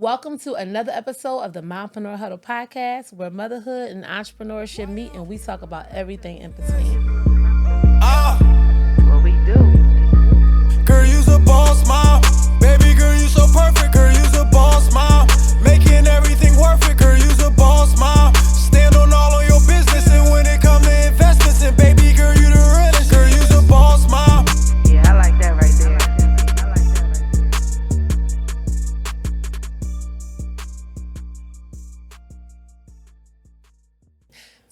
Welcome to another episode of the Mompreneur Huddle Podcast, where motherhood and entrepreneurship meet and we talk about everything in between. What we do. Girl, you's a boss mom. Baby girl, you so perfect. Girl, you's a boss mom. Making everything worth it. Girl, you's a boss mom. Stand on all of your business, and when it comes to investments, and baby girl, you the realest. Girl, you's a boss mom. Yeah, I like that right there.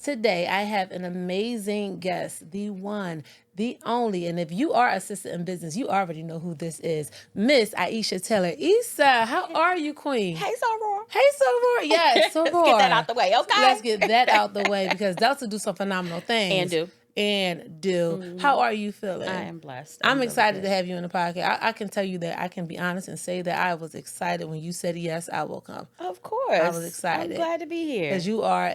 Today, I have an amazing guest, the one, the only, and if you are a sister in business, you already know who this is, Miss Aisha Taylor-Issa. How are you, Queen? Hey, Soror. Hey, Soror. Yes, Soror. Let's get that out the way, okay? Let's get that out the way because Delta do some phenomenal things. And do. Mm-hmm. How are you feeling? I am blessed. I'm excited to have you in the podcast. I can tell you that I can be honest and say that I was excited when you said yes, I will come. Of course. I was excited. I'm glad to be here. Because you are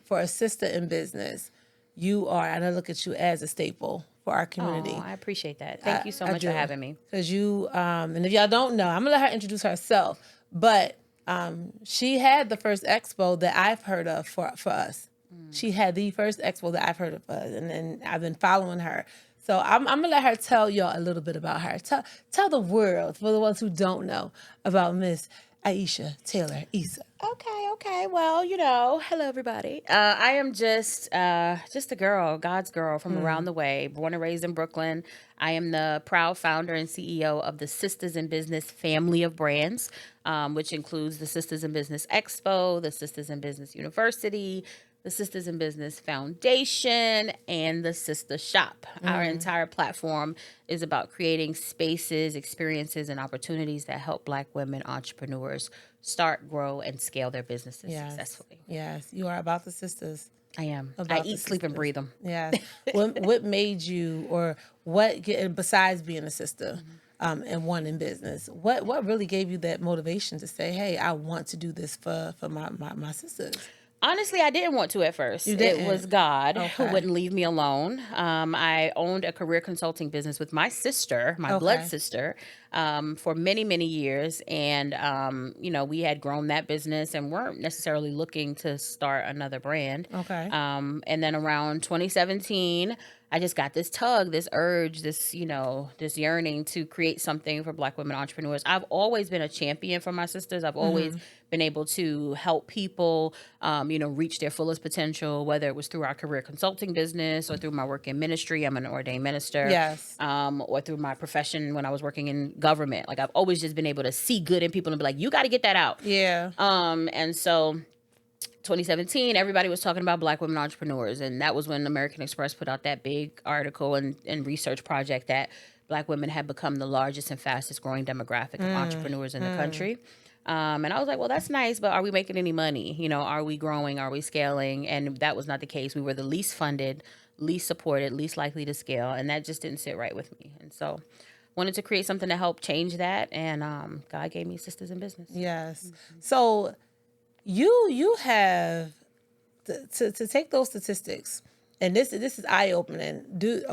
for a sister in business, you are, and I look at you as a staple for our community. Oh, I appreciate that. Thank you so much for having me. Because you, and if y'all don't know, I'm going to let her introduce herself, but she had the first expo that I've heard of for us. She had the first expo that I've heard of us, and then I've been following her. So I'm going to let her tell y'all a little bit about her. Tell the world, for the ones who don't know, about Miss Aisha Taylor-Issa. Okay. Well, hello everybody. I am just a girl, God's girl from around the way, born and raised in Brooklyn. I am the proud founder and CEO of the Sistahs in Business family of brands, which includes the Sistahs in Business Expo, the Sistahs in Business University, the Sistahs in Business Foundation, and the Sistah Shop. Our entire platform is about creating spaces, experiences, and opportunities that help Black women entrepreneurs start, grow, and scale their businesses successfully. Yes, you are about the sisters. I am. I eat, sleep, and breathe them. Yes. What made you, or besides being a sister and one in business, what really gave you that motivation to say, hey, I want to do this for my sisters? Honestly, I didn't want to at first. It was God who wouldn't leave me alone. I owned a career consulting business with my sister, my blood sister, for many, many years. And, we had grown that business and weren't necessarily looking to start another brand. Okay. And then around 2017, I just got this tug, this urge, this yearning to create something for Black women entrepreneurs. I've always been a champion for my sisters. I've always been able to help people, reach their fullest potential, whether it was through our career consulting business or through my work in ministry. I'm an ordained minister. Yes. Or through my profession when I was working in government. Like I've always just been able to see good in people and be like, you got to get that out. Yeah. And so 2017, everybody was talking about Black women entrepreneurs. And that was when American Express put out that big article and research project that Black women had become the largest and fastest growing demographic of entrepreneurs in the country. And I was like, well, that's nice, but are we making any money? Are we growing? Are we scaling? And that was not the case. We were the least funded, least supported, least likely to scale. And that just didn't sit right with me. And so wanted to create something to help change that. And God gave me Sistahs in Business. Yes. So you have to take those statistics, and this is eye opening.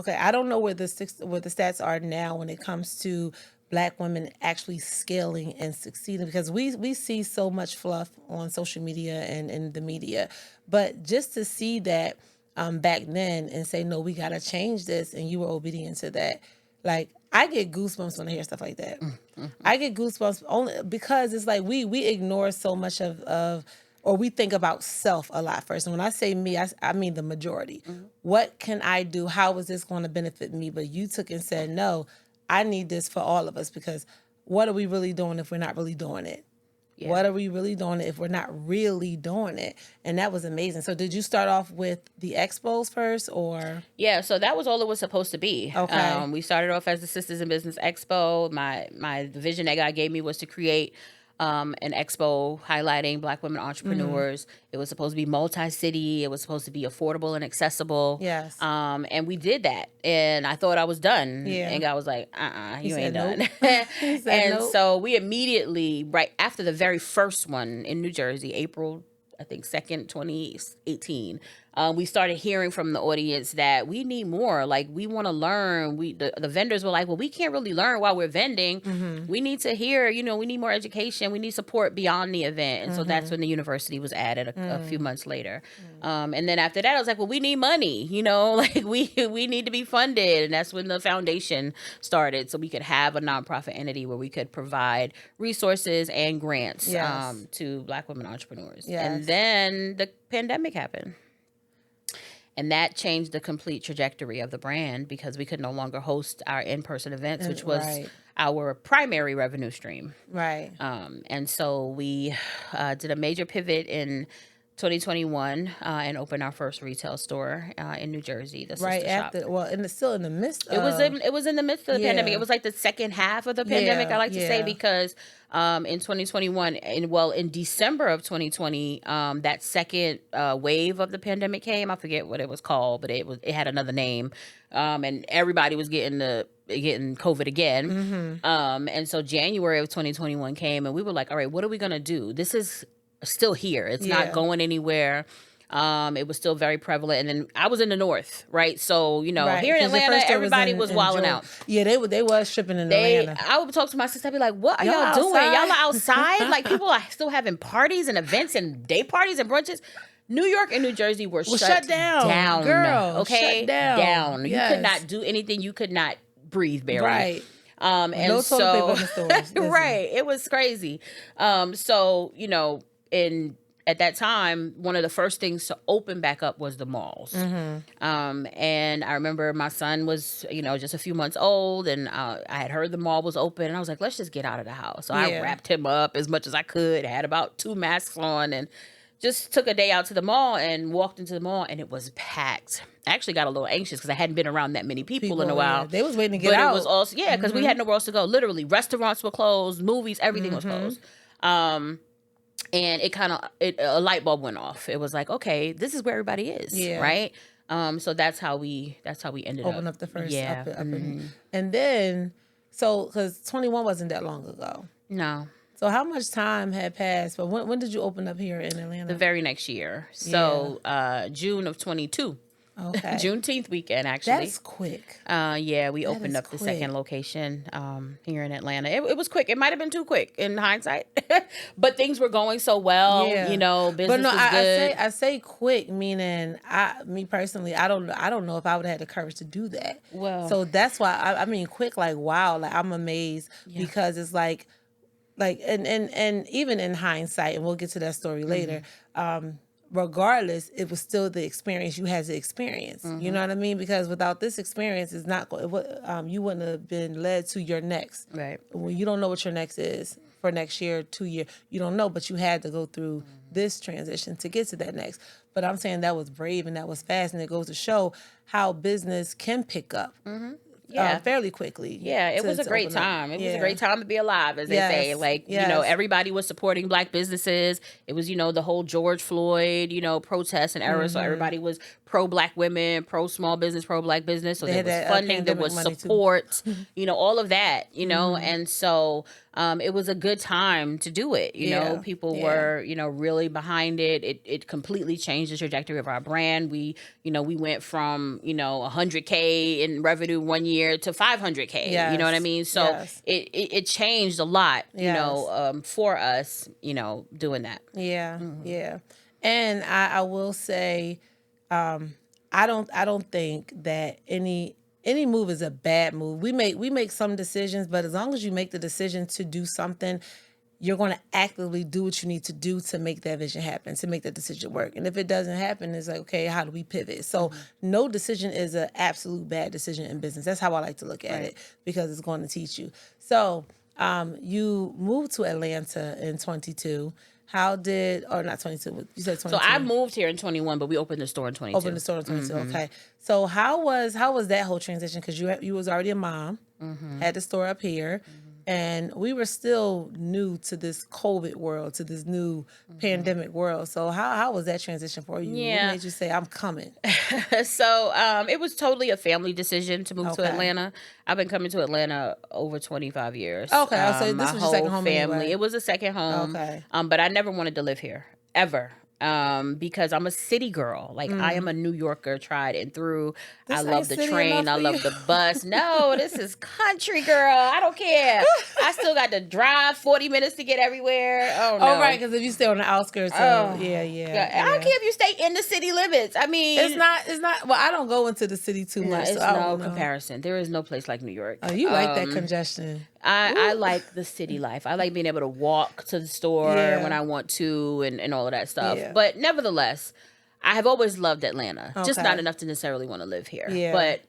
I don't know where the stats are now when it comes to Black women actually scaling and succeeding, because we see so much fluff on social media and in the media, but just to see that back then and say, no, we got to change this, and you were obedient to that. Like, I get goosebumps when I hear stuff like that. I get goosebumps only because it's like we ignore so much of or we think about self a lot first. And when I say me, I mean the majority. What can I do? How is this going to benefit me? But you took and said, no, I need this for all of us, because what are we really doing if we're not really doing it? Yeah. What are we really doing if we're not really doing it? And that was amazing. So did you start off with the expos first, or? Yeah, so that was all it was supposed to be. Okay. We started off as the Sistahs in Business Expo. The vision that God gave me was to create an expo highlighting Black women entrepreneurs. It was supposed to be multi-city. It was supposed to be affordable and accessible. Yes. And we did that. And I thought I was done. Yeah. And God was like, you ain't done. Nope. He said nope. So we immediately, right after the very first one in New Jersey, April, I think 2nd, 2018, we started hearing from the audience that we need more. Like, we want to learn. The vendors were like, well, we can't really learn while we're vending. We need to hear, we need more education. We need support beyond the event. And so that's when the university was added a few months later. And then after that, I was like, well, we need money, like we need to be funded. And that's when the foundation started, so we could have a nonprofit entity where we could provide resources and grants to Black women entrepreneurs. And then the pandemic happened. And that changed the complete trajectory of the brand, because we could no longer host our in-person events, which was our primary revenue stream. Right. And so we did a major pivot in 2021 and opened our first retail store in New Jersey, the Sistah Shop. And it's still in the midst of... It was in the midst of the pandemic. It was like the second half of the pandemic, I like to say, because in 2021, in December of 2020, that second wave of the pandemic came. I forget what it was called, but it had another name, and everybody was getting COVID again. And so January of 2021 came, and we were like, all right, what are we gonna do? This is still here. It's not going anywhere. It was still very prevalent. And then I was in the North, right? So, here in Atlanta, everybody was wilding out. Yeah, they was shipping in Atlanta. I would talk to my sister, I'd be like, what are y'all doing? Y'all are outside? Like, people are still having parties and events and day parties and brunches. New York and New Jersey were shut down. Girl, okay? Shut down. Yes. You could not do anything. You could not breathe, barely. Right. And no so, toilet paper in the stores. Right. It was crazy. At that time, one of the first things to open back up was the malls. And I remember my son was, just a few months old, and I had heard the mall was open, and I was like, let's just get out of the house. So I wrapped him up as much as I could, had about 2 masks on, and just took a day out to the mall and walked into the mall, and it was packed. I actually got a little anxious because I hadn't been around that many people in a while. Yeah. They was waiting to get out. But it was also, because we had nowhere else to go. Literally, restaurants were closed, movies, everything was closed. And a light bulb went off. It was like, okay, this is where everybody is, right? So that's how we ended Open up the first up and then, so because 21 wasn't that long ago. No. So how much time had passed? But when did you open up here in Atlanta? The very next year. So June of 22. Okay. Juneteenth weekend, actually. That's quick. We opened up the second location here in Atlanta. It was quick. It might have been too quick in hindsight, but things were going so well. Business was good. I say quick, meaning me personally, I don't know if I would have had the courage to do that. Well, so that's why I mean quick, like wow, like I'm amazed because it's like and even in hindsight, and we'll get to that story later. Regardless, it was still the experience you had to experience. You know what I mean? Because without this experience, it's not you wouldn't have been led to your next. Right. When you don't know what your next is for next year, 2 year, you don't know, but you had to go through this transition to get to that next. But I'm saying that was brave and that was fast, and it goes to show how business can pick up. Fairly quickly. Yeah, it was a great time. It was a great time to be alive, as they say. Like, everybody was supporting Black businesses. It was, the whole George Floyd, protests and era. So everybody was pro-Black women, pro-small business, pro-Black business. So there was funding, there was support, all of that, And so it was a good time to do it. People were, really behind it. It completely changed the trajectory of our brand. We went from, 100K in revenue 1 year to 500K. You know what I mean? So it changed a lot, for us, doing that. Yeah. Yeah. And I will say, I don't think that any move is a bad move. We make some decisions, but as long as you make the decision to do something, you're going to actively do what you need to do to make that vision happen, to make that decision work. And if it doesn't happen, it's like, okay, how do we pivot? So no decision is an absolute bad decision in business. That's how I like to look at it, because it's going to teach you. So you moved to Atlanta in 22. Not 22, you said 22. So I moved here in 21, but we opened the store in 22. Opened the store in 22, okay. So how was that whole transition? Because you was already a mom, had the store up here, and we were still new to this COVID world, to this new pandemic world. So how was that transition for you? Yeah. What made you say, I'm coming? So it was totally a family decision to move to Atlanta. I've been coming to Atlanta over 25 years. Okay, so this was your second home family. anyway. It was a second home. Okay. But I never wanted to live here, ever. because I'm a city girl. Like I am a New Yorker tried and through. This I ain't love the city train. enough I for love you. the bus. No, this is country, girl. I don't care. I still got to drive 40 minutes to get everywhere. Oh, no. Oh, right, because if you stay on the outskirts, Oh, yeah. I don't care if you stay in the city limits. I mean, It's not. Well, I don't go into the city too no, much. it's so I no don't know. comparison. There is no place like New York. Oh, you like that congestion? I like the city life. I like being able to walk to the store Yeah. when I want to and all of that stuff. Yeah. But nevertheless, I have always loved Atlanta. Just Okay. not enough to necessarily want to live here. Yeah. But,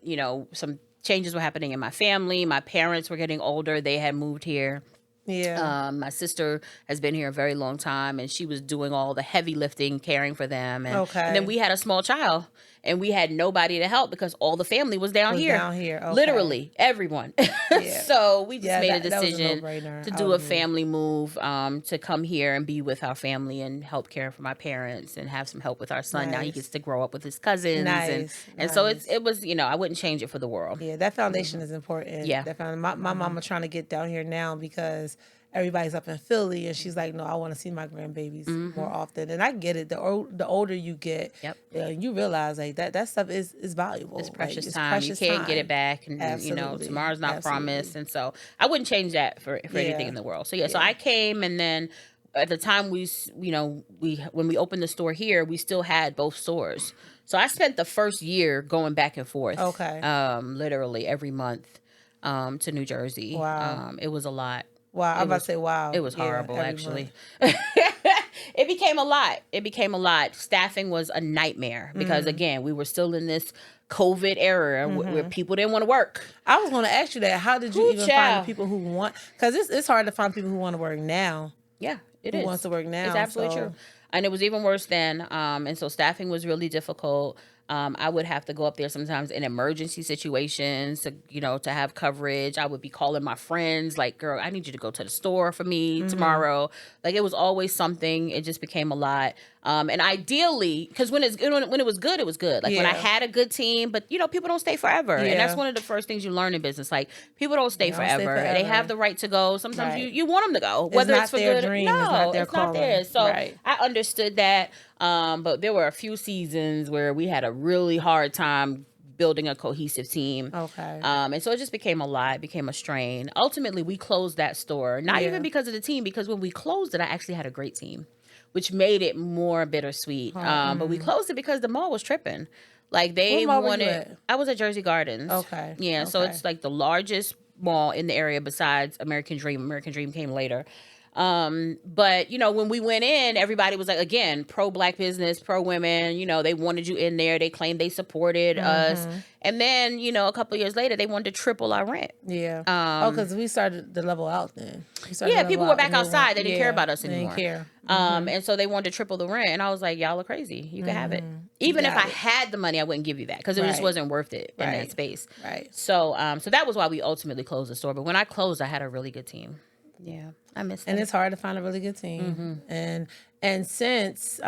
some changes were happening in my family. My parents were getting older. They had moved here. Yeah. My sister has been here a very long time, and she was doing all the heavy lifting, caring for them. And then we had a small child, and we had nobody to help because all the family was down here. Okay. Literally, everyone. Yeah. So we just made a that was a decision no-brainer. to I do would a agree. family move, to come here and be with our family and help care for my parents and have some help with our son. Now he Nice. gets to grow up with his cousins. Nice, And so nice. it was, I wouldn't change it for the world. Yeah, that foundation is important. Yeah. My mama trying to get down here now because everybody's up in Philly, and she's like, no, I want to see my grandbabies more often. And I get it. The older you get, Yep. You realize like that stuff is valuable. It's precious Like, time. precious You can't get time. it back, and Absolutely. tomorrow's not Absolutely. promised, and so I wouldn't change that for anything Yeah. in the world. So so I came, and then at the time when we opened the store here, we still had both stores. So I spent the first year going back and forth. Okay. Literally every month, to New Jersey. Wow. It was a lot. Wow, I'm about to say wow. It was Yeah, horrible, every actually. month. It became a lot. Staffing was a nightmare because, again, we were still in this COVID era where people didn't want to work. I was going to ask you that. How did you Ooh, even find child. the people who want? Because it's hard to find people who want to work now. Yeah, it Who is. wants to work now, It's absolutely so- true. And it was even worse then. And so staffing was really difficult. I would have to go up there sometimes in emergency situations to have coverage. I would be calling my friends like, girl, I need you to go to the store for me tomorrow. Like, it was always something. It just became a lot. And ideally, because when it was good, it was good. Like when I Yeah. had a good team, but people don't stay forever. And that's Yeah. one of the first things you learn in business. Like, people don't stay, They don't stay forever. They forever. have the right to go. Sometimes Right. you want them to go, whether not it's for their good. dream, No, it's not their it's not calling. theirs. So Right. I understood that. But there were a few seasons where we had a really hard time building a cohesive team. Okay. And so it just became a lot, became a strain. Ultimately, we closed that store, not Yeah. even because of the team, because when we closed it, I actually had a great team, which made it more bittersweet. But we closed it because the mall was tripping. Like, they What mall were you wanted, at? I was at Jersey Gardens. Okay. Yeah. So Okay. it's like the largest mall in the area besides American Dream. American Dream came later. But when we went in, everybody was like, again, pro Black business, pro women, they wanted you in there. They claimed they supported us. And then, a couple of years later, they wanted to triple our rent. Yeah. Because we started to level out then. Yeah, people were back outside. They didn't care about us anymore. They didn't care. And so they wanted to triple the rent. And I was like, y'all are crazy. You can have it. Even if got I it. had the money, I wouldn't give you that because it just Right. wasn't worth it in that Right. space. Right. So so that was why we ultimately closed the store. But when I closed, I had a really good team. Yeah, I miss And them. it's hard to find a really good team. And since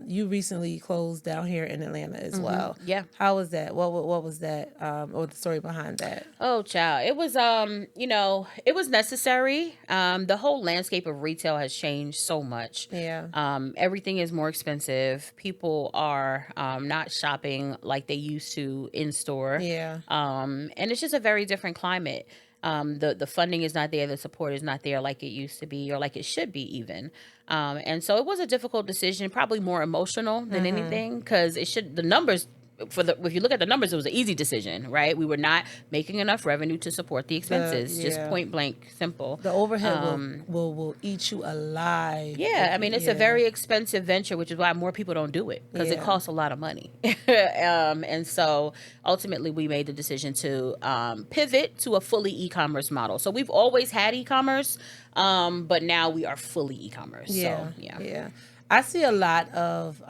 you recently closed down here in Atlanta as well. Yeah. How was that? What was that? Or the story behind that? Oh, child. It was, it was necessary. The whole landscape of retail has changed so much. Yeah. Everything is more expensive. People are not shopping like they used to in store. Yeah. And it's just a very different climate. The funding is not there. The support is not there like it used to be or like it should be even. And so it was a difficult decision, probably more emotional than anything because the numbers if you look at the numbers, it was an easy decision, right? We were not making enough revenue to support the expenses, just yeah. point blank, simple. The overhead will eat you alive. Yeah, I mean, it's a very expensive venture, which is why more people don't do it because it Yeah. costs a lot of money. And so ultimately we made the decision to pivot to a fully e-commerce model. So we've always had e-commerce, but now we are fully e-commerce. Yeah. So, yeah. Yeah. I see a lot of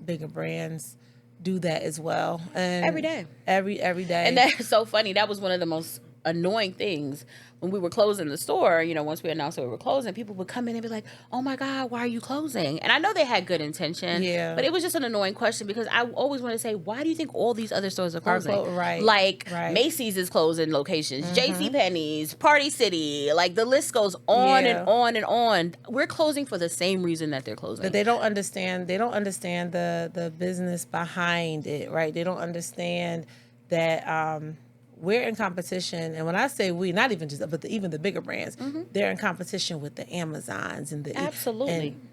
bigger brands do that as well. And Every day. Every day. And that's so funny. That was one of the most annoying things. When we were closing the store, once we announced that we were closing, people would come in and be like, "Oh my God, why are you closing?" And I know they had good intention, but it was just an annoying question because I always want to say, why do you think all these other stores are closing? Right. Like Macy's is closing locations, JCPenney's, Party City, like the list goes on and on and on. We're closing for the same reason that they're closing. But they don't understand the business behind it, right? They don't understand that we're in competition, and when I say we, not even just, but even the bigger brands, they're in competition with the Amazons and the absolutely. And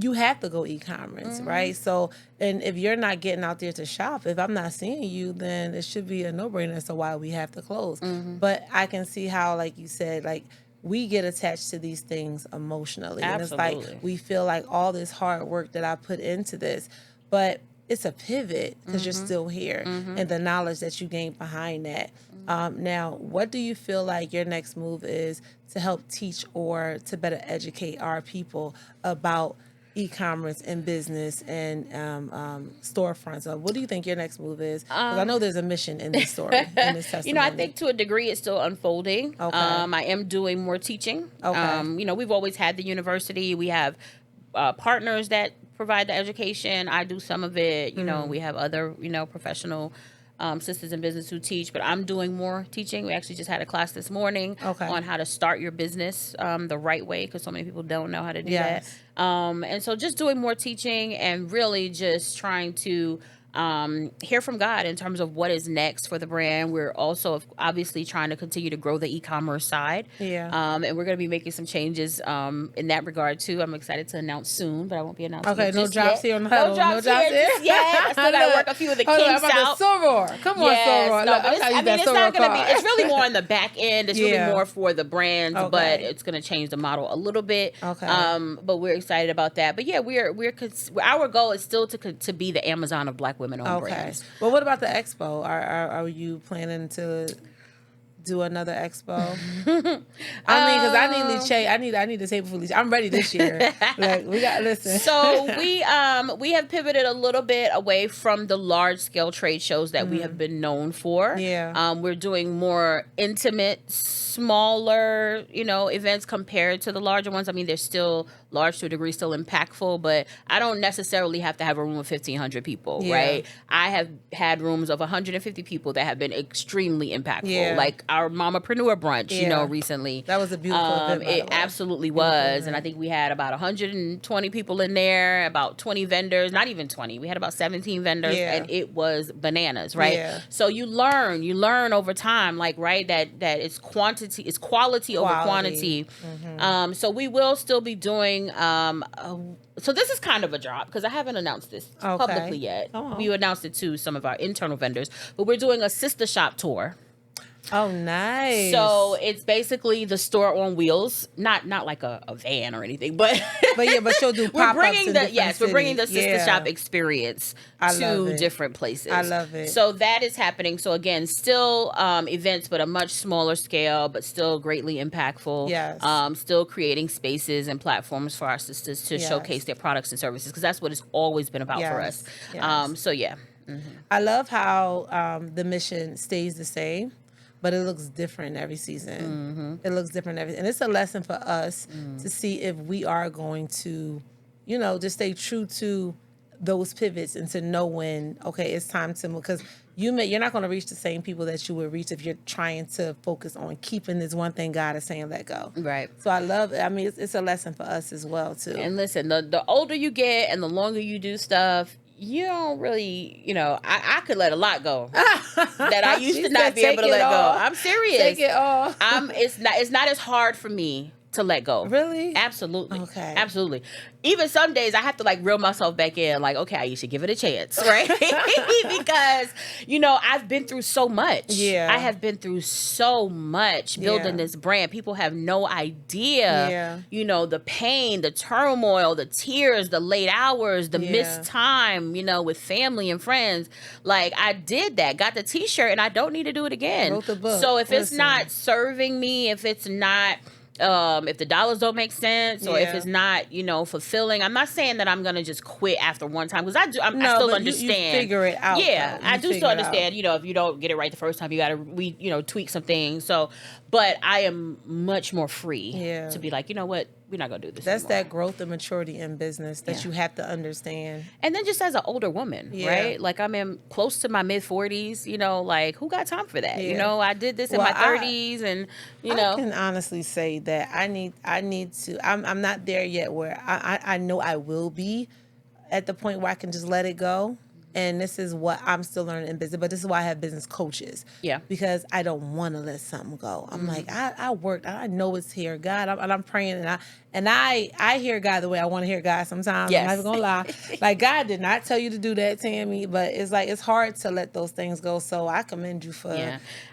you have to go e-commerce, right? So, and if you're not getting out there to shop, if I'm not seeing you, then it should be a no-brainer as to why we have to close. But I can see how, like you said, like we get attached to these things emotionally, absolutely. And it's like we feel like all this hard work that I put into this, but it's a pivot because you're still here and the knowledge that you gain behind that. Now, what do you feel like your next move is to help teach or to better educate our people about e-commerce and business and storefronts? What do you think your next move is? Because I know there's a mission in this story, in this testimony. I think to a degree it's still unfolding. Okay. I am doing more teaching. Okay. We've always had the university. We have partners that provide the education. I do some of it. We have other, professional sisters in business who teach, but I'm doing more teaching. We actually just had a class this morning on how to start your business the right way, because so many people don't know how to do that. And so just doing more teaching and really just trying to hear from God in terms of what is next for the brand. We're also obviously trying to continue to grow the e-commerce side. And we're going to be making some changes in that regard too. I'm excited to announce soon, but I won't be announcing it no just drops yet. here on the huddle. No drops here just yet. I still got to work a few of the kinks out. Soror. Come on, Soror. No, but it's not going to be, it's really more on the back end. It's really more for the brands, but it's going to change the model a little bit. But we're excited about that. But yeah, our goal is still to be the Amazon of Black women-owned brands. Well, what about the Expo? Are you planning to do another Expo? I mean, because I need to change. I need to table for least. I'm ready this year. Like we got listen. So we have pivoted a little bit away from the large scale trade shows that we have been known for. We're doing more intimate, smaller, events compared to the larger ones. I mean, they're still large to a degree, still impactful, but I don't necessarily have to have a room of 1,500 people, right? I have had rooms of 150 people that have been extremely impactful, like our Mompreneur brunch, recently. That was a beautiful event. It absolutely was, and I think we had about 120 people in there, about 20 vendors, not even 20. We had about 17 vendors, and it was bananas, right? So you learn over time, like, right, that it's quality over quantity. So we will still be doing. So this is kind of a drop because I haven't announced this publicly yet. We announced it to some of our internal vendors, but we're doing a Sistah shop tour. Oh, nice. So it's basically the store on wheels, not like a van or anything, but she'll do pop-ups we're bringing the Sistah shop experience to different places. I love it. So that is happening. So again, still events, but a much smaller scale, but still greatly impactful. Yes. Still creating spaces and platforms for our sisters to showcase their products and services, because that's what it's always been about for us. So yeah. I love how the mission stays the same, but it looks different every season. It looks different and it's a lesson for us to see if we are going to, just stay true to those pivots and to know when, okay, it's time to move. Because you're not going to reach the same people that you would reach if you're trying to focus on keeping this one thing God is saying let go. Right. So I love it. I mean, it's a lesson for us as well, too. And listen, the older you get and the longer you do stuff, you don't really, I could let a lot go that I used to not be able to let go. I'm serious. Take it all. It's not as hard for me to let go. Really? Absolutely. Okay. Absolutely. Even some days I have to reel myself back in, okay, Aisha, give it a chance, right? Because, I've been through so much. Yeah. I have been through so much building this brand. People have no idea, the pain, the turmoil, the tears, the late hours, the missed time, with family and friends. I did that, got the t-shirt, and I don't need to do it again. Wrote the book. So if it's not serving me, if it's not If the dollars don't make sense or if Yeah. it's not, you know, fulfilling. I'm not saying that I'm gonna just quit after one time because I No, still but understand. You figure it out. Yeah, though. I You do figure still it out. understand. You know, if you don't get it right the first time, you gotta tweak some things. So, but I am much more free to be like, you know what, we're not gonna do this. That's anymore. that growth and maturity in business that you have to understand. And then just as an older woman, right? Like I'm in close to my mid 40s, you know, like who got time for that? You know, I did this in my 30s and, you know. I can honestly say that I need to, I'm not there yet where I know I will be at the point where I can just let it go. And this is what I'm still learning in business, but this is why I have business coaches. Yeah. Because I don't want to let something go. I'm like, I worked, I know it's here, God. I'm praying, and I hear God the way I want to hear God sometimes. Yes. I'm not even gonna lie. Like, God did not tell you to do that, Tammy, but it's like, it's hard to let those things go. So I commend you for,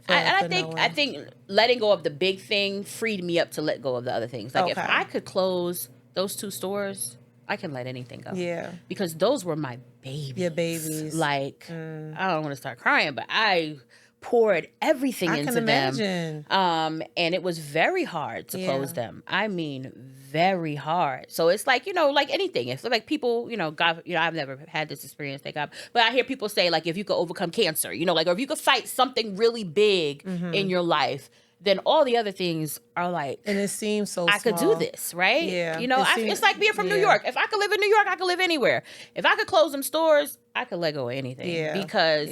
I think letting go of the big thing freed me up to let go of the other things. Like if I could close those 2 stores, I can let anything go. Yeah. Because those were my babies. Your babies. Like, I don't want to start crying, but I poured everything into them. Imagine. And it was very hard to close them. I mean, very hard. So it's like, you know, like anything. If like people, you know, God, you know, I've never had this experience, thank God. But I hear people say like, if you could overcome cancer, you know, like, or if you could fight something really big in your life, then all the other things are like, and it seems so I small. could do this, right? Yeah. You know, it's like being from New York. If I could live in New York, I could live anywhere. If I could close them stores, I could let go of anything. Yeah. Because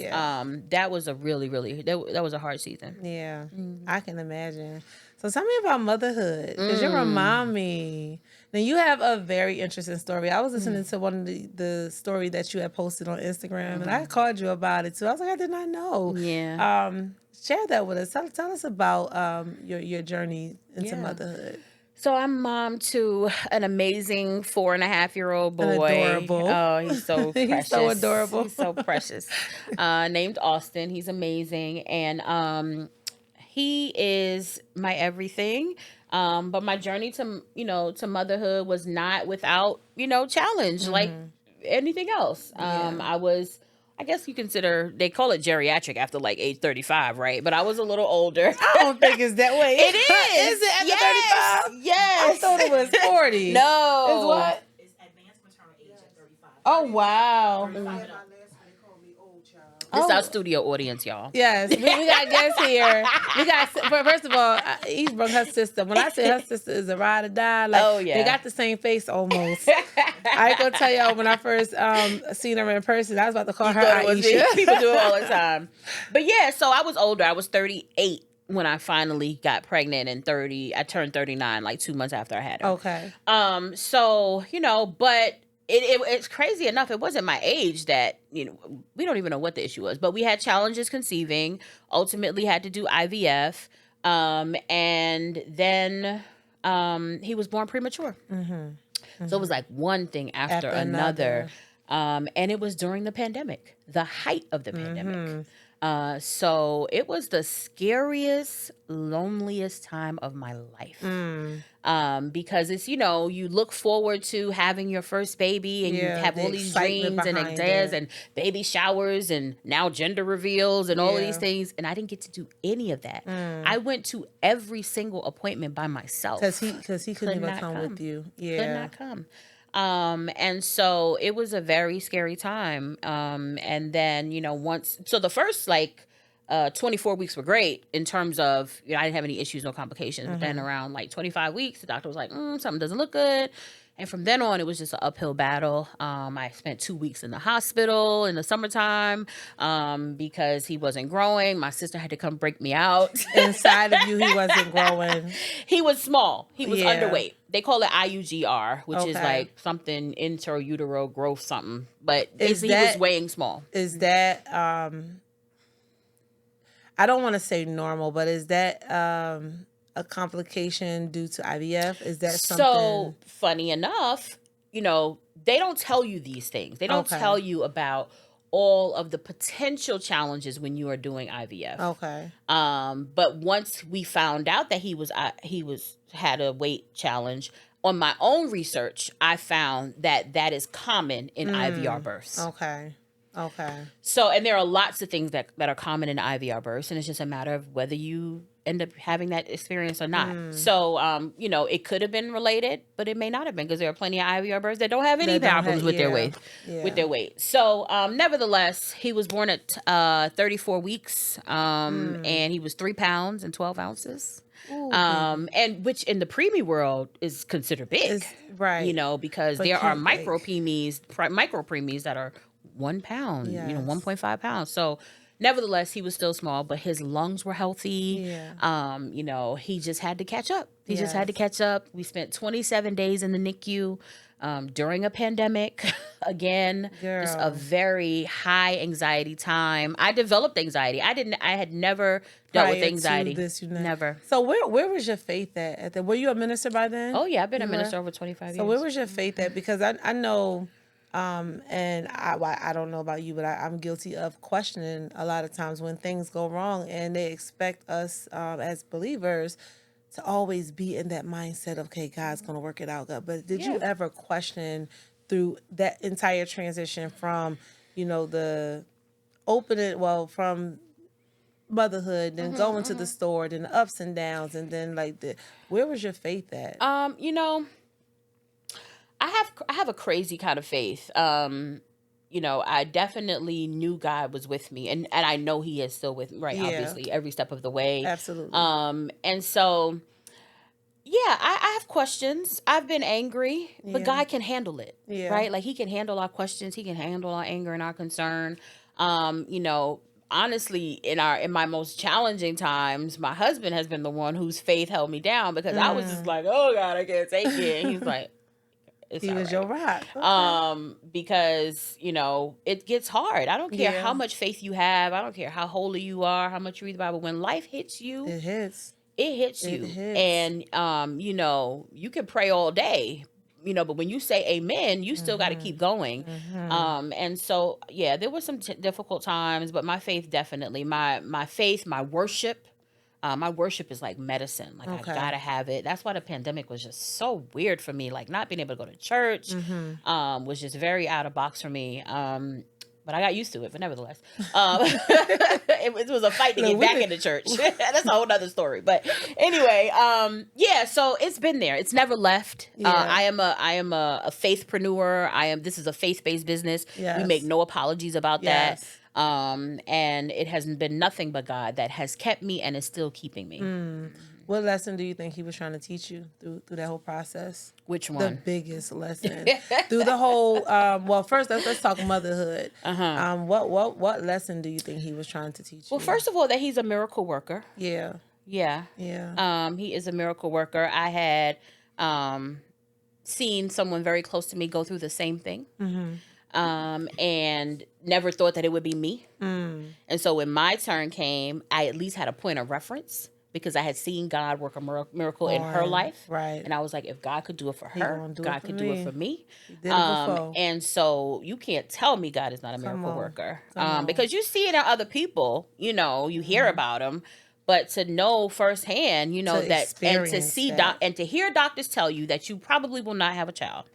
that was a really, really, that was a hard season. Yeah. I can imagine. So tell me about motherhood, because you're a mommy. Now, you have a very interesting story. I was listening to one of the story that you had posted on Instagram, and I called you about it, too. I was like, I did not know. Yeah. Share that with us. Tell us about your journey into motherhood. So I'm mom to an amazing 4.5-year-old boy. Adorable. Oh, he's so precious. He's so adorable. He's so precious. Named Austin. He's amazing. And he is my everything. But my journey to motherhood was not without, challenge like anything else. I guess you consider, they call it geriatric after like age 35, right? But I was a little older. I don't think it's that way. It is. Is it after 35? Yes. I thought it was 40. No. It's what? It's advanced maternal age at 35. Oh, wow. This is our studio audience, y'all. Yes, we got guests here. First of all, Eve brought her sister. When I say her sister is a ride or die, like they got the same face almost. I ain't gonna tell y'all when I first seen her in person, I was about to call her Aisha. People do it all the time. But yeah, so I was older. I was 38 when I finally got pregnant, and I turned 39 like 2 months after I had her. Okay. So, but it's crazy enough. It wasn't my age that, we don't even know what the issue was, but we had challenges conceiving, ultimately had to do IVF. And then he was born premature. So it was like one thing after another. And it was during the pandemic, the height of the pandemic. So it was the scariest, loneliest time of my life. Because it's, you look forward to having your first baby and you have all these dreams and ideas and baby showers and now gender reveals and all of these things. And I didn't get to do any of that. I went to every single appointment by myself. Because he couldn't even come with you. Yeah. Could not come. And so it was a very scary time. And then, so the first 24 weeks were great in terms of, I didn't have any issues, no complications. But then around 25 weeks, the doctor was like, something doesn't look good. And from then on, it was just an uphill battle. I spent 2 weeks in the hospital in the summertime because he wasn't growing. My sister had to come break me out. Inside of you, he wasn't growing. He was small. He was underweight. They call it IUGR, which is like something intrautero growth something. But he was weighing small. Is that, I don't want to say normal, but is that a complication due to IVF? Is that something? So funny enough, they don't tell you these things. They don't tell you about all of the potential challenges when you are doing IVF. Okay. But once we found out that he had a weight challenge, on my own research, I found that is common in IVR births. Okay. So, and there are lots of things that are common in IVR births, and it's just a matter of whether you end up having that experience or not. So, you know, it could have been related, but it may not have been, because there are plenty of IVR births that don't have any problems with their weight. With their weight. So, nevertheless, he was born at 34 weeks, and he was 3 pounds and 12 ounces. And which in the preemie world is considered big, right? You know, because there are micro preemies that are 1 pound, you know, 1.5 pounds. So, nevertheless, he was still small, but his lungs were healthy. You know, he just had to catch up. He just had to catch up. We spent 27 days in the NICU during a pandemic. Again, just a very high anxiety time. I developed anxiety. I had never dealt with anxiety. Never. So where was your faith at? Were you a minister by then? Oh yeah, I've been a minister over 25 years. So where was your faith at? Because I know, and I don't know about you, but I'm guilty of questioning a lot of times when things go wrong, and they expect us as believers to always be in that mindset of, okay, God's going to work it out. God. But did you ever question through that entire transition from, you know, from motherhood, then going to the store, then the ups and downs, and then where was your faith at? You know, I have a crazy kind of faith. You know, I definitely knew God was with me, and I know He is still with me, right? Obviously, every step of the way. Absolutely. And so, yeah, I have questions. I've been angry, but God can handle it, right? Like He can handle our questions. He can handle our anger and our concern. You know, honestly, in my most challenging times, my husband has been the one whose faith held me down, because I was just like, oh God, I can't take it. And He's like, He was your rock. Okay. Because, you know, it gets hard. I don't care how much faith you have. I don't care how holy you are, how much you read the Bible. When life hits you, it hits. It hits you. And, you know, you can pray all day, you know, but when you say amen, you still got to keep going. And so, yeah, there were some difficult times, but my faith definitely, my faith, my worship is like medicine. Like, I gotta have it. That's why the pandemic was just so weird for me. Like, not being able to go to church was just very out of box for me. But I got used to it. But nevertheless, it was a fight to get back into church. That's a whole other story. But anyway, yeah. So it's been there. It's never left. I am a faithpreneur. This is a faith-based business. We make no apologies about that. And it has been nothing but God that has kept me and is still keeping me. What lesson do you think He was trying to teach you through that whole process? Which one? The biggest lesson through the whole. Well, first let's talk motherhood. What lesson do you think He was trying to teach you? Well, first of all, that He's a miracle worker. Yeah. He is a miracle worker. I had seen someone very close to me go through the same thing. And never thought that it would be me. And so when my turn came, I at least had a point of reference, because I had seen God work a miracle in her life. Right. And I was like, if God could do it for her, God could do it for me. He did it before. And so you can't tell me God is not a miracle worker. Because you see it in other people, you know, you hear about them. But to know firsthand, you know, that, and to see, and to hear doctors tell you that you probably will not have a child.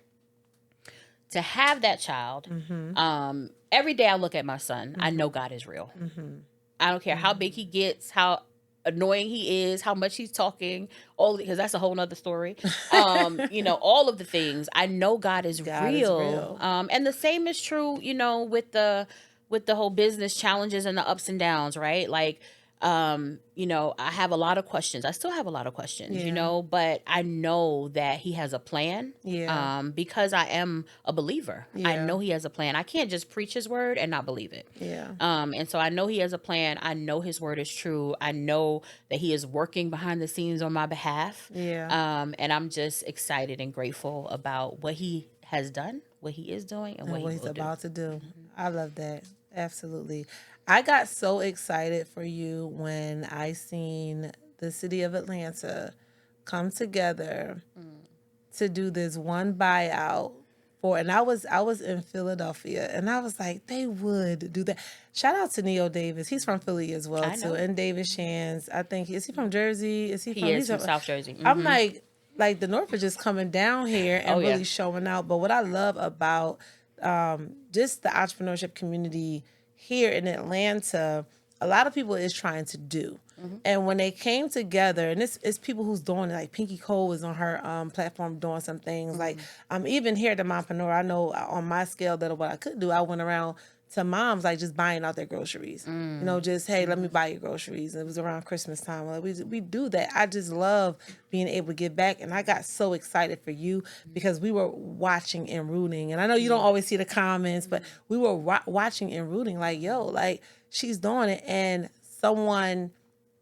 To have that child, every day I look at my son, I know God is real. I don't care how big he gets, how annoying he is, how much he's talking, because that's a whole nother story. You know, all of the things, I know God is real. And the same is true, you know, with the whole business challenges and the ups and downs, right? Like, you know, I have a lot of questions. I still have a lot of questions, you know, but I know that He has a plan. Because I am a believer. I know He has a plan. I can't just preach His word and not believe it. And so I know He has a plan. I know His word is true. I know that He is working behind the scenes on my behalf. And I'm just excited and grateful about what He has done, what He is doing, and what He's about to do. I love that. Absolutely. I got so excited for you when I seen the city of Atlanta come together to do this one buyout and I was in Philadelphia, and I was like, they would do that. Shout out to Neo Davis. He's from Philly as well too, and David Shands. I think is he from Jersey? He's from South Jersey. I'm like the North is just coming down here and really showing out. But what I love about just the entrepreneurship community here in Atlanta, a lot of people is trying to do. And when they came together, and it's people who's doing it, like Pinky Cole was on her platform doing some things. Like even here at the Mompreneur, I know on my scale that what I could do, I went around to moms, like just buying out their groceries. You know, just, hey, let me buy your groceries. And it was around Christmas time. Like, we do that. I just love being able to give back. And I got so excited for you because we were watching and rooting. And I know you don't always see the comments, but we were watching and rooting like, yo, like she's doing it. And someone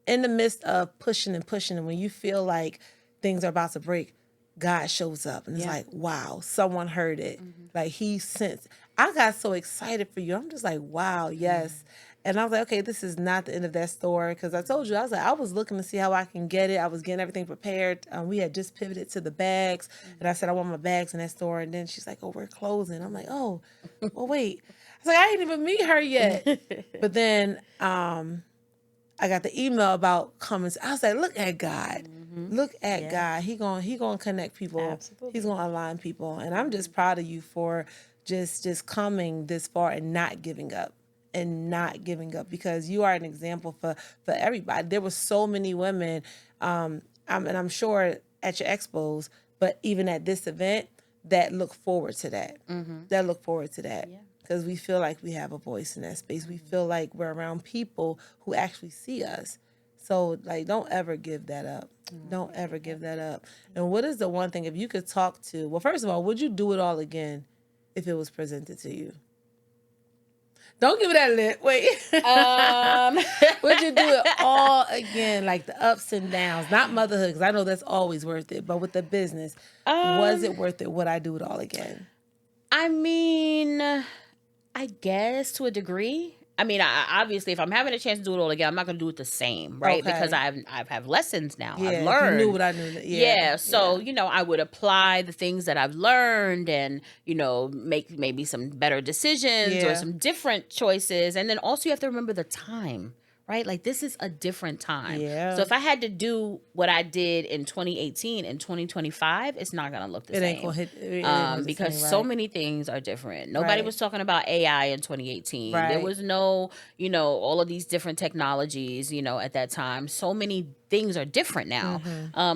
in the midst of pushing and pushing, and when you feel like things are about to break, God shows up. And it's like, wow, someone heard it. Like he sensed. I got so excited for you. I'm just like, wow, yes. And I was like, okay, this is not the end of that story. Because I told you, I was like, I was looking to see how I can get it. I was getting everything prepared. We had just pivoted to the bags. And I said, I want my bags in that store. And then she's like, oh, we're closing. I'm like, oh, well, wait. I was like, I didn't even meet her yet. But then I got the email about coming. I was like, look at God. Look at God. He gonna connect people. Absolutely. He's gonna align people. And I'm just proud of you for just coming this far and not giving up. Because you are an example for everybody. There were so many women, and I'm sure at your expos, but even at this event, that look forward to that. Because we feel like we have a voice in that space. We feel like we're around people who actually see us. So, like, don't ever give that up. Don't ever give that up. And what is the one thing, if you could talk to, well, first of all, would you do it all again if it was presented to you? Don't give it that lit. Wait. Would you do it all again, like the ups and downs? Not motherhood, because I know that's always worth it. But with the business, was it worth it? Would I do it all again? I mean, I guess to a degree. I mean, obviously, if I'm having a chance to do it all again, I'm not going to do it the same, right? Okay. Because I have lessons now. Yeah, I've learned. you knew what I knew. So, you know, I would apply the things that I've learned and, you know, make maybe some better decisions or some different choices. And then also you have to remember the time, right? Like, this is a different time. Yeah. So if I had to do what I did in 2018 and 2025, it's not going to look the same. It ain't going to hit. Because so many things are different. Nobody was talking about AI in 2018. Right. There was no, you know, all of these different technologies, you know, at that time. So many things are different now.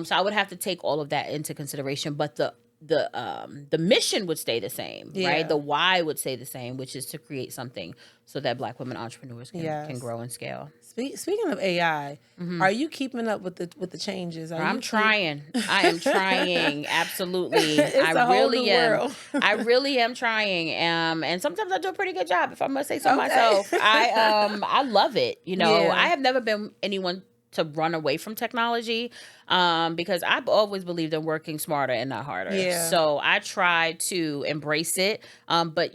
So I would have to take all of that into consideration. But the mission would stay the same, right? The why would stay the same, which is to create something so that Black women entrepreneurs can grow and scale. Speaking of AI, are you keeping up with the changes? I'm trying. I am trying. Absolutely. It's a whole new world. I really am trying. And sometimes I do a pretty good job, if I must say so myself. I love it. You know, I have never been anyone to run away from technology because I've always believed in working smarter and not harder. Yeah. So I try to embrace it. But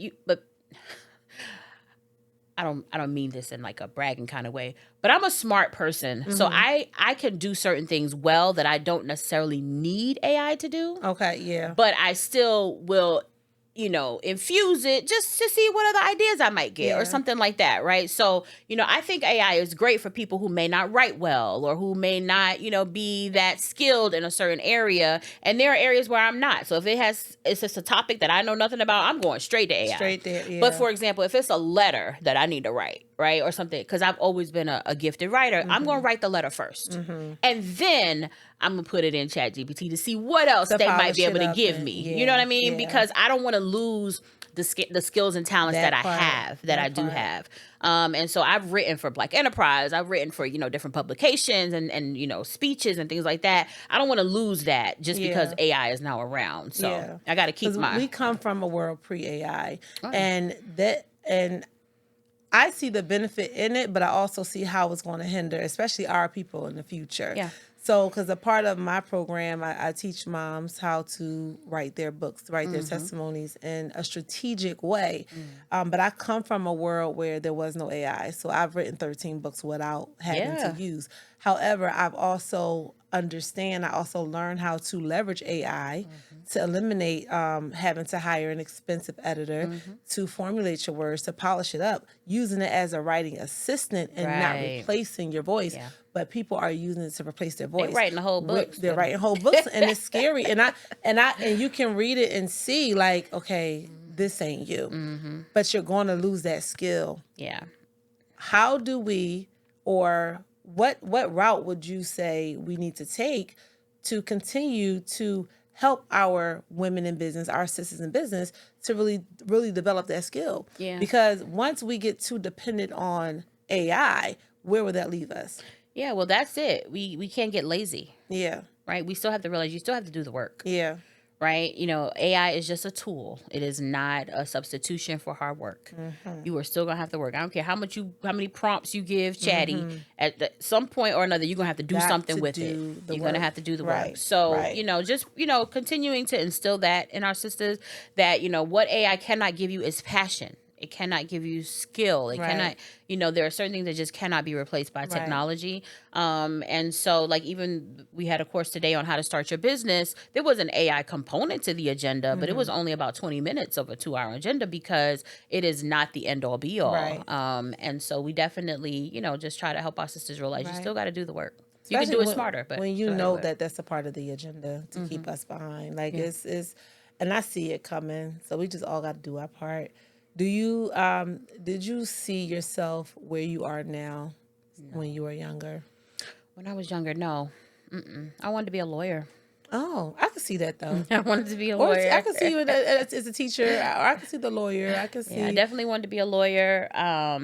I don't mean this in like a bragging kind of way, but I'm a smart person. So I can do certain things well that I don't necessarily need AI to do. Okay, yeah. But I still will, you know, infuse it just to see what other ideas I might get or something like that, right? So, you know, I think AI is great for people who may not write well or who may not, you know, be that skilled in a certain area. And there are areas where I'm not. So if it's just a topic that I know nothing about, I'm going straight to AI. Straight there, yeah. But for example, if it's a letter that I need to write, right, or something, because I've always been a gifted writer, I'm going to write the letter first. And then I'm going to put it in ChatGPT to see what else they might be able to give me. You know what I mean? Because I don't want to lose the skills and talents that I have, that I do have. And so I've written for Black Enterprise. I've written for, you know, different publications and you know, speeches and things like that. I don't want to lose that just because AI is now around. So I got to keep my... We come from a world pre-AI. And I see the benefit in it, but I also see how it's going to hinder, especially our people in the future. Yeah. So, because a part of my program, I teach moms how to write their books, write their testimonies in a strategic way. But I come from a world where there was no AI. So I've written 13 books without having to use. However, I've also learned how to leverage AI to eliminate having to hire an expensive editor to formulate your words, to polish it up, using it as a writing assistant and not replacing your voice. Yeah. But people are using it to replace their voice. They're writing whole books. They're writing whole books, and it's scary. And you can read it and see, like, okay, this ain't you. But you're going to lose that skill. Yeah. How do we or what route would you say we need to take to continue to help our women in business, our sisters in business, to really develop that skill? Yeah. Because once we get too dependent on AI, where would that leave us? Yeah, well, that's it. We can't get lazy, Yeah. right? We still have to realize you still have to do the work, Yeah. right? You know, AI is just a tool. It is not a substitution for hard work. You are still gonna have to work. I don't care how many prompts you give Chatty. Some point or another, you're gonna have to do Got something to with do it. the You're gonna work. have to do the Right, work. So right. just continuing to instill that in our sisters, that what AI cannot give you is passion. It cannot give you skill. It Right. cannot, there are certain things that just cannot be replaced by technology. And so, like, even we had a course today on how to start your business. There was an AI component to the agenda, but it was only about 20 minutes of a 2-hour agenda because it is not the end all be all. Right. And so we definitely, just try to help our sisters realize you Right. still got to do the work. You can Especially do it when- smarter, but when you still gotta know do it. that that's a part of the agenda to keep us behind, like it's and I see it coming. So we just all got to do our part. Do you did you see yourself where you are now when you were younger? When I was younger, no. I wanted to be a lawyer. Oh, I can see that though. I wanted to be a Or lawyer. I can see you as a teacher, or I can see the lawyer. I can see. Yeah, I definitely wanted to be a lawyer. I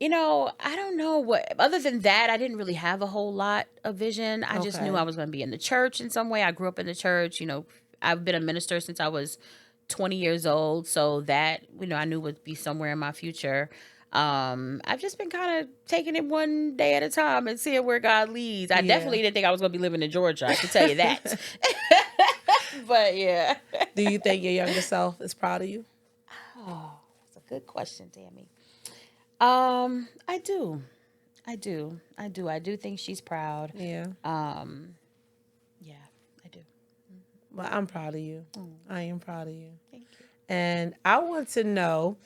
don't know what, other than that, I didn't really have a whole lot of vision. I just knew Okay. I was going to be in the church in some way. I grew up in the church. I've been a minister since I was 20 years old. So that, I knew would be somewhere in my future. I've just been kind of taking it one day at a time and seeing where God leads. I definitely didn't think I was going to be living in Georgia. I can tell you that. But yeah. Do you think your younger self is proud of you? Oh, that's a good question, Tammy. I do. I do think she's proud. Yeah. Yeah, I do. Well, I'm proud of you. I am proud of you. Thank you. And I want to know,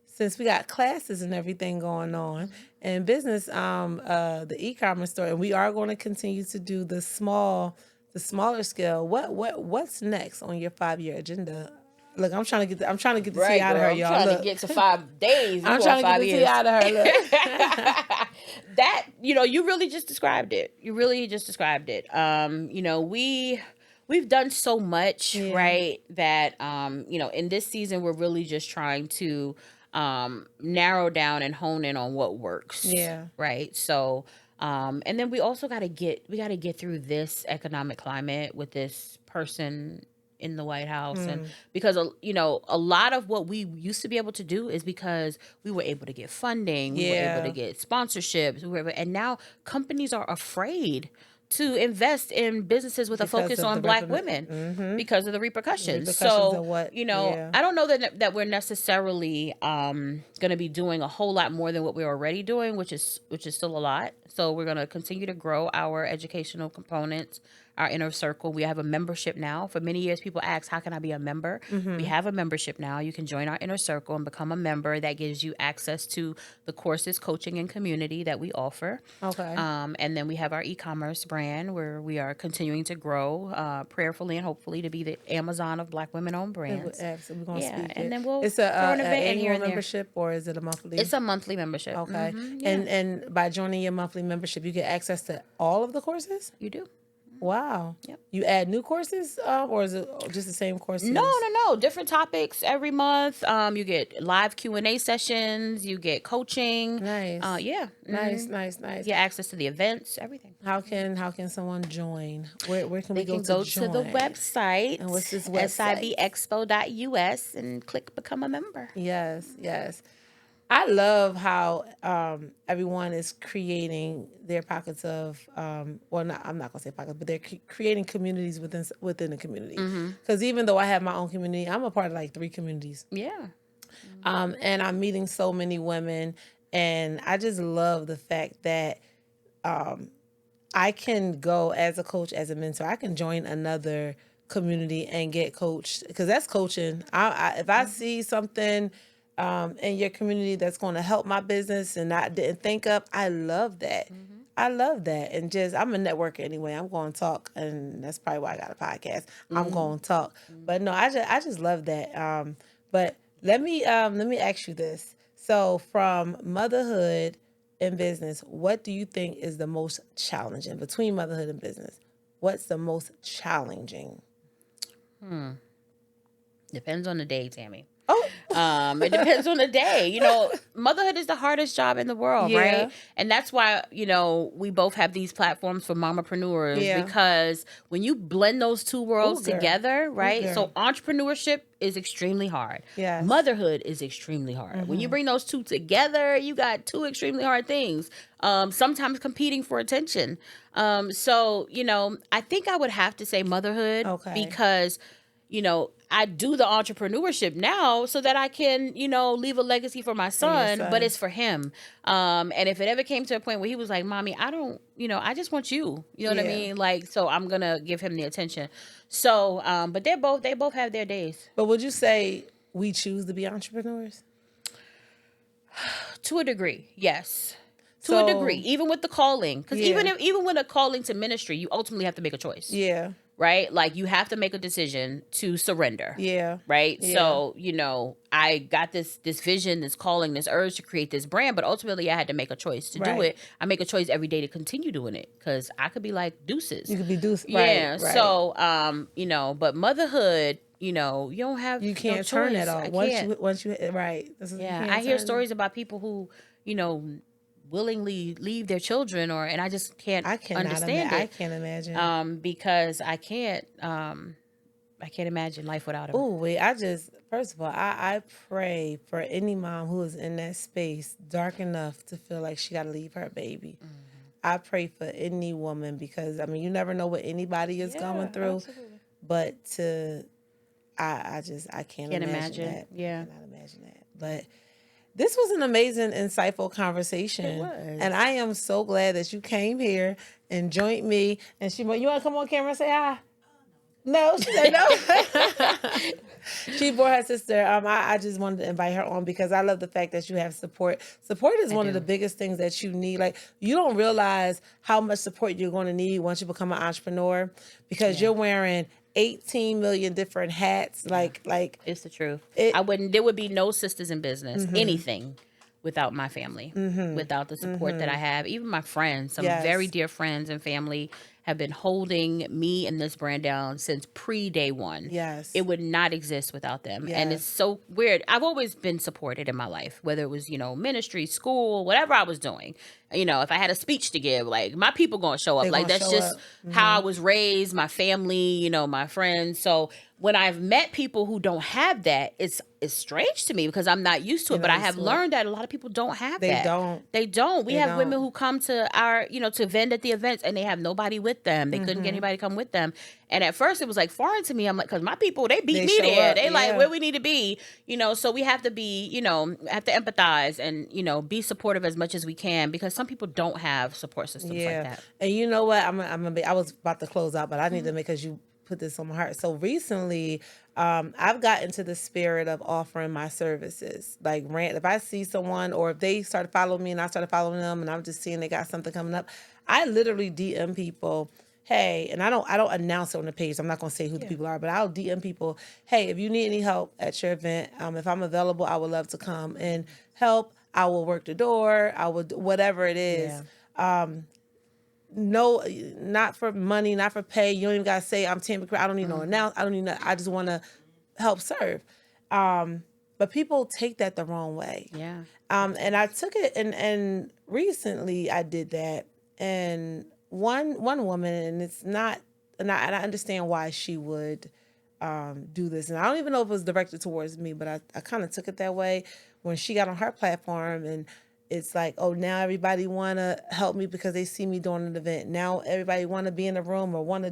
since we got classes and everything going on and business, the e-commerce store, and we are going to continue to do the smaller scale. What's next on your 5-year agenda? Look, I'm trying to get the tea out of her, y'all. I'm trying Look. to get to 5 days. I'm trying to get the tea out of her. Look. That, you really just described it. We've done so much, right? That, in this season, we're really just trying to narrow down and hone in on what works. Yeah. Right. So, and then we also got to get through this economic climate with this person in the White House. And because, a lot of what we used to be able to do is because we were able to get funding, we were able to get sponsorships, and now companies are afraid to invest in businesses with a focus of on the Black women because of the repercussions. So, of what, I don't know that we're necessarily going to be doing a whole lot more than what we're already doing, which is still a lot. So we're going to continue to grow our educational components, our inner circle. We have a membership now. For many years, people ask, how can I be a member? We have a membership now. You can join our inner circle and become a member. That gives you access to the courses, coaching, and community that we offer. Okay. And then we have our e-commerce brand where we are continuing to grow prayerfully and hopefully to be the Amazon of Black women-owned brands. We're going to speak and it. then we'll It's throw an event in annual here and there. membership, or is it a monthly? It's a monthly membership. Okay. Yeah. And by joining your monthly membership, you get access to all of the courses? You do. Wow. Yep. You add new courses, or is it just the same courses? No. Different topics every month. You get live Q&A sessions. You get coaching. Nice. Yeah. Nice. You get access to the events, everything. How can someone join? Where can we They can go go to to join? the website. And what's this website? sibexpo.us and click become a member. Yes. I love how everyone is creating their pockets of, I'm not going to say pockets, but they're creating communities within the community. Because even though I have my own community, I'm a part of like 3 communities. Yeah. And I'm meeting so many women, and I just love the fact that I can go as a coach, as a mentor. I can join another community and get coached, because that's coaching. If I see something in your community that's going to help my business and I didn't think of, I love that. I love that. And I'm a networker anyway. I'm going to talk, and that's probably why I got a podcast. I'm going to talk. But no, I just love that. But let me ask you this. So from motherhood and business, what do you think is the most challenging between motherhood and business? What's the most challenging? Depends on the day, Tammy. Oh, It depends on the day. You know, motherhood is the hardest job in the world, Yeah. right? And that's why, you know, we both have these platforms for mompreneurs Yeah. because when you blend those two worlds Ooh, girl. together, right? girl. So entrepreneurship is extremely hard. Yes. Motherhood is extremely hard. When you bring those two together, you got two extremely hard things. Sometimes competing for attention. So, you know, I think I would have to say motherhood Okay. because, you know, I do the entrepreneurship now so that I can, you know, leave a legacy for my son, son. but it's for him. And if it ever came to a point where he was like, Mommy, I don't, you know, I just want you. You know what I Yeah. mean? Like, so I'm going to give him the attention. So, but they both have their days. but would you say we choose to be entrepreneurs? To a degree, yes. To So- a degree, even with the calling. Because Yeah. even with a calling to ministry, you ultimately have to make a choice. Yeah. Right? Like you have to make a decision to surrender. Yeah. Right. Yeah. So, you know, I got this vision, this calling, this urge to create this brand, but ultimately I had to make a choice to do Right. it. I make a choice every day to continue doing it because I could be like deuces. You could be deuce. Yeah. Right. So, you know, but motherhood, you know, you don't have You can't no turn choice. that off. I Once can't. you right. This is- you Yeah, can't I hear turn it. stories about people who, you know, willingly leave their children, and I just can't I cannot understand I it. can't imagine. Because I can't imagine life without him. Oh, wait, first of all, I pray for any mom who is in that space dark enough to feel like she got to leave her baby. I pray for any woman because, I mean, you never know what anybody is going through. Absolutely. But I can't imagine that. Yeah. I cannot imagine that. But this was an amazing, insightful conversation. It was. And I am so glad that you came here and joined me. And you want to come on camera and say hi? No, she said no. She brought her sister. I just wanted to invite her on because I love the fact that you have support. Support is one of the biggest things that you need. Like, you don't realize how much support you're going to need once you become an entrepreneur because you're wearing 18 million different hats. Like It's the truth. It- There would be no sisters in business, anything, without my family, without the support that I have. Even my friends, some Yes. very dear friends and family have been holding me and this brand down since pre-day one. Yes. It would not exist without them. And Yes. it's so weird. I've always been supported in my life, whether it was, you know, ministry, school, whatever I was doing. You know, if I had a speech to give, like, my people going to show up. They Like, gonna that's show just up. how I was raised, my family, you know, my friends. So when I've met people who don't have that, it's strange to me because I'm not used to it. You're But not I have used to it. learned that a lot of people don't have They that. don't. They don't. We They have don't. women who come to our, you know, to vend at the events and they have nobody with them. They couldn't get anybody to come with them. And at first it was like foreign to me. I'm like, because my people, they beat They me show there. up, They like yeah. where we need to be, you know. So we have to be, you know, have to empathize and, you know, be supportive as much as we can because some people don't have support systems like that. And you know what? I was about to close out, but I Mm-hmm. need to make because you put this on my heart. So recently, I've got into the spirit of offering my services. Like, if I see someone or if they start following me and I started following them and I'm just seeing they got something coming up, I literally DM people, hey, and I don't announce it on the page. I'm not going to say who the people are, but I'll DM people, hey, if you need any help at your event, if I'm available, I would love to come and help. I will work the door. I will do whatever it is. No, not for money, not for pay. You don't even gotta say I'm Tammy. I don't need no announce. I don't need. I just want to help serve. But people take that the wrong way. Yeah. And I took it, and recently I did that, and one woman, and it's not, and I understand why she would do this, and I don't even know if it was directed towards me, but I kind of took it that way when she got on her platform and. It's like, oh, now everybody want to help me because they see me doing an event. Now everybody want to be in a room or want to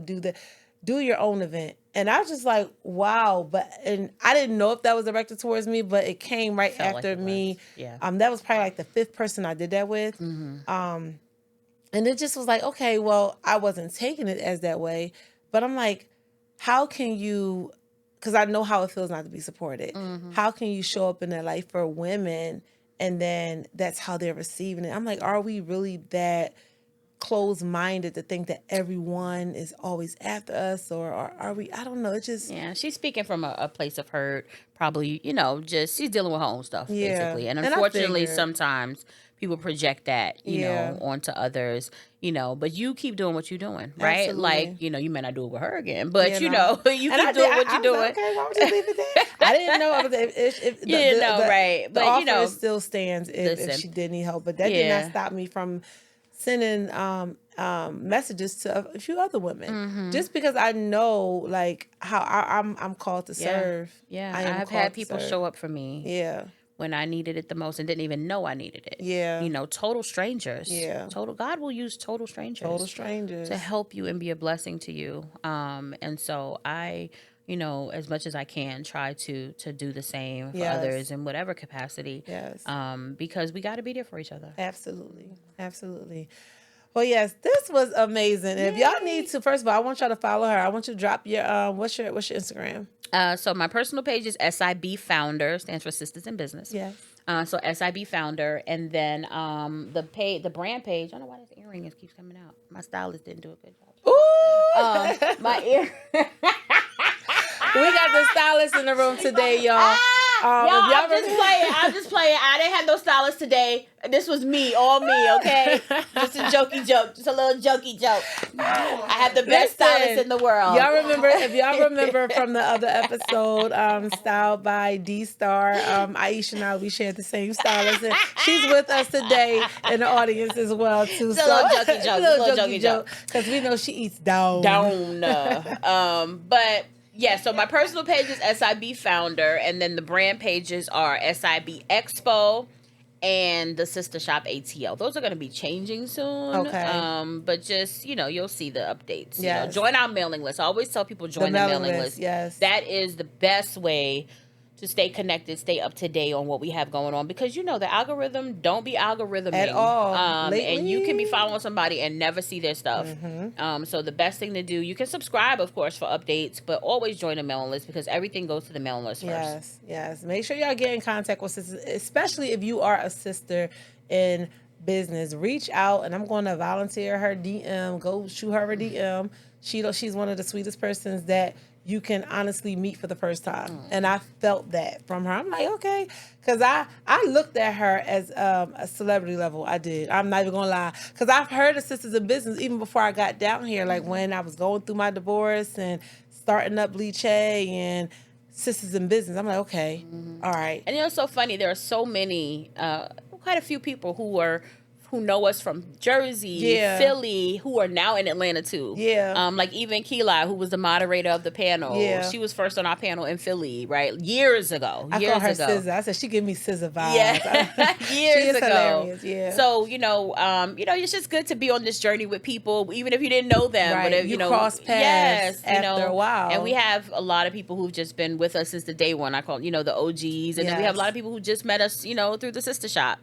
do your own event. And I was just like, wow. And I didn't know if that was directed towards me, but it came right Felt like after it me. was. Yeah. That was probably like the 5th person I did that with. And it just was like, okay, well, I wasn't taking it as that way, but I'm like, how can you, because I know how it feels not to be supported. How can you show up in their life for women and then that's how they're receiving it? I'm like, are we really that closed-minded to think that everyone is always after us, or are we? I don't know. It's just Yeah, she's speaking from a place of hurt, probably, you know, just she's dealing with her own stuff, Yeah. basically. And And I unfortunately, figured. sometimes people project that, you know, onto others, you know, but you keep doing what you're doing, right? Absolutely. Like, you know, you may not do it with her again, but you know. know, you And keep doing what I you're was doing. like, okay, why would you leave it there? I didn't know if You didn't know, right? The But, offer you know, still stands if listen. she did need help, but that did not stop me from sending messages to a few other women, just because I know like how I'm called to serve. Yeah, I am I've called had to people serve. show up for me. Yeah. When I needed it the most and didn't even know I needed it. Yeah. You know, total strangers. Yeah. God will use total strangers. Total strangers. To help you and be a blessing to you. And so I, you know, as much as I can, try to do the same for others in whatever capacity. Yes. Because we got to be there for each other. Absolutely. Absolutely. Well, yes, this was amazing. And if y'all need to, first of all, I want y'all to follow her. I want you to drop your what's your Instagram? So my personal page is SIB Founder, stands for Sistahs in Business. Yes. So SIB Founder, and then the brand page. I don't know why this earring keeps coming out. My stylist didn't do a good job. Ooh! My ear. We got the stylist in the room today, y'all. I'm just playing. I didn't have no stylist today. This was me, all me, okay? Just a jokey joke. Just a little jokey joke. I have the best stylist in the world. If y'all remember from the other episode, styled by D-Star, Aisha and I, we shared the same stylist. And she's with us today in the audience as well, too. It's a little jokey joke. little jokey joke. Because we know she eats down. But... yeah, so my personal page is SIB Founder, and then the brand pages are SIB Expo and the Sistah Shop ATL. Those are going to be changing soon. Okay. But just, you know, you'll see the updates. Yes. You know, join our mailing list. I always tell people join the mailing list. Yes. That is the best way to stay connected, stay up to date on what we have going on, because you know the algorithm don't be algorithming at all. And you can be following somebody and never see their stuff. So the best thing to do, you can subscribe, of course, for updates, but always join the mailing list because everything goes to the mailing list first. Yes. Make sure y'all get in contact with Sistahs, especially if you are a sister in business. Reach out, and I'm going to volunteer her DM. Go shoot her a DM. She's one of the sweetest persons that you can honestly meet for the first time. And I felt that from her. I'm like, okay. Because I looked at her as a celebrity level. I did. I'm not even going to lie. Because I've heard of Sistahs in Business even before I got down here. Like when I was going through my divorce and starting up Liche and Sistahs in Business. I'm like, okay. All right. And you know, it's so funny. There are so many, quite a few people who know us from Jersey, Philly, who are now in Atlanta too. Like even Keli, who was the moderator of the panel. She was first on our panel in Philly, right? Years ago. I call her SZA. I said she give me SZA vibes. Years ago. Hilarious. So, you know, it's just good to be on this journey with people, even if you didn't know them. Right. But if, you cross paths after a while. And we have a lot of people who've just been with us since the day one. I call, you know, the OGs. And then we have a lot of people who just met us, you know, through the Sistah Shop.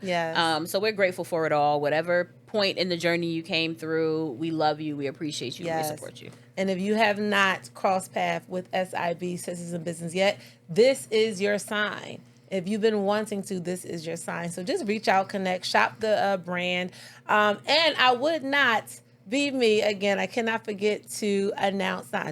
So we're grateful for it all. Whatever point in the journey you came through, we love you, we appreciate you, we support you. And if you have not crossed paths with SIB, Sistahs in Business, yet, this is your sign. If you've been wanting to, this is your sign. So just reach out, connect, shop the brand. And I would not be me again. I cannot forget to announce. I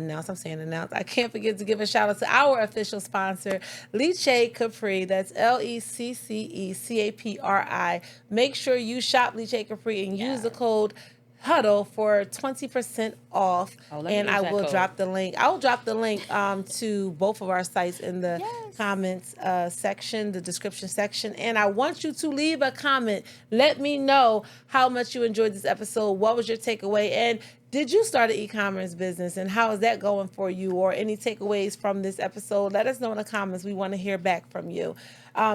can't forget to give a shout out to our official sponsor, Liche Capri. That's LECCECAPRI. Make sure you shop Liche Capri and use the code Huddle for 20% off. And I will drop the link. I will drop the link to both of our sites in the comments section, the description section. And I want you to leave a comment. Let me know how much you enjoyed this episode. What was your takeaway? And did you start an e-commerce business? And how is that going for you? Or any takeaways from this episode? Let us know in the comments. We want to hear back from you.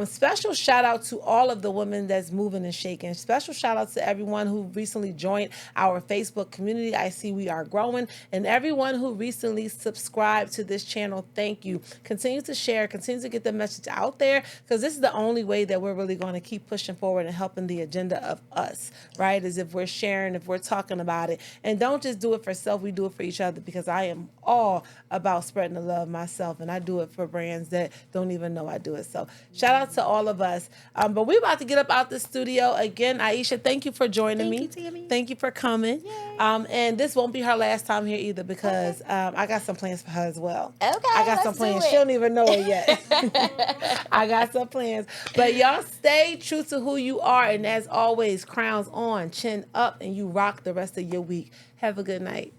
Special shout out to all of the women that's moving and shaking. Special shout out to everyone who recently joined our Facebook community. I see we are growing. And everyone who recently subscribed to this channel, thank you. Continue to share, continue to get the message out there, because this is the only way that we're really going to keep pushing forward and helping the agenda of us, right? Is if we're sharing, if we're talking about it. And don't just just do it for self. We do it for each other because I am all about spreading the love myself, and I do it for brands that don't even know I do it. So shout out to all of us. But we're about to get up out the studio again. Aisha, thank you for joining me. Thank you, Tammy. Thank you for coming. And this won't be her last time here either because I got some plans for her as well. Okay, I got some let's do plans. it. She don't even know it yet. I got some plans. But y'all stay true to who you are. And as always, crowns on, chin up, and you rock the rest of your week. Have a good night.